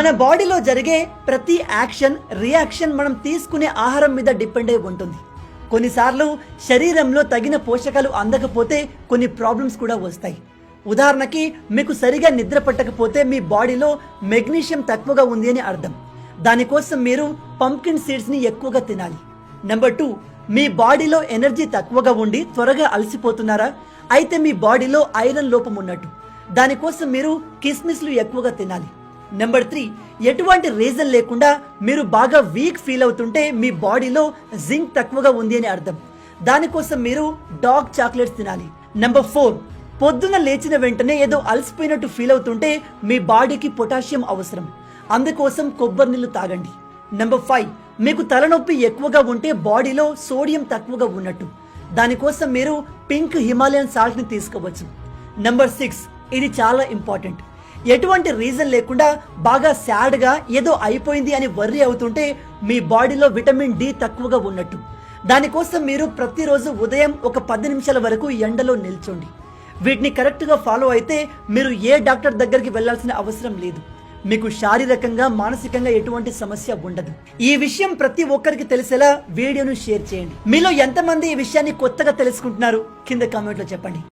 మన బాడీలో జరిగే ప్రతి యాక్షన్ రియాక్షన్ మనం తీసుకునే ఆహారం మీద డిపెండ్ అయి ఉంటుంది. కొన్నిసార్లు శరీరంలో తగిన పోషకాలు అందకపోతే కొన్ని ప్రాబ్లమ్స్ కూడా వస్తాయి. ఉదాహరణకి మీకు సరిగా నిద్ర పట్టకపోతే మీ బాడీలో మెగ్నీషియం తక్కువగా ఉంది అని అర్థం. దానికోసం మీరు పంప్కిన్ సీడ్స్ ని ఎక్కువగా తినాలి. నెంబర్ 2, మీ బాడీలో ఎనర్జీ తక్కువగా ఉండి త్వరగా అలసిపోతున్నారా? అయితే మీ బాడీలో ఐరన్ లోపం ఉన్నట్టు. దానికోసం మీరు కిస్మిస్లు ఎక్కువగా తినాలి. నెంబర్ 3, ఎటువంటి రీజన్ లేకుండా మీరు బాగా వీక్ ఫీల్ అవుతుంటే మీ బాడీలో జింక్ తక్కువగా ఉంది అని అర్థం. దానికోసం మీరు డార్క్ చాక్లెట్స్ తినాలి. నెంబర్ 4, పొద్దున లేచిన వెంటనే ఏదో అలసిపోయినట్టు ఫీల్ అవుతుంటే మీ బాడీకి పొటాషియం అవసరం. అందుకోసం కొబ్బరి నీళ్లు తాగండి. నెంబర్ 5, మీకు తలనొప్పి ఎక్కువగా ఉంటే బాడీలో సోడియం తక్కువగా ఉన్నట్టు. దానికోసం మీరు పింక్ హిమాలయన్ సాల్ట్ ని తీసుకోవచ్చు. నెంబర్ 6, ఇది చాలా ఇంపార్టెంట్. ఎటువంటి రీజన్ లేకుండా బాగా సాడ్ గా ఏదో అయిపోయింది అని వర్రీ అవుతుంటే మీ బాడీలో విటమిన్ డి తక్కువగా ఉన్నట్టు. దానికోసం మీరు ప్రతిరోజు ఉదయం ఒక 10 నిమిషాల వరకు ఎండలో నిల్చోండి. వీటిని కరెక్ట్ గా ఫాలో అయితే మీరు ఏ డాక్టర్ దగ్గరికి వెళ్లాల్సిన అవసరం లేదు. మీకు శారీరకంగా మానసికంగా ఎటువంటి సమస్య ఉండదు. ఈ విషయం ప్రతి ఒక్కరికి తెలిసేలా వీడియోను షేర్ చేయండి. మీలో ఎంతమంది ఈ విషయాన్ని కొత్తగా తెలుసుకుంటున్నారు కింద కామెంట్ లో చెప్పండి.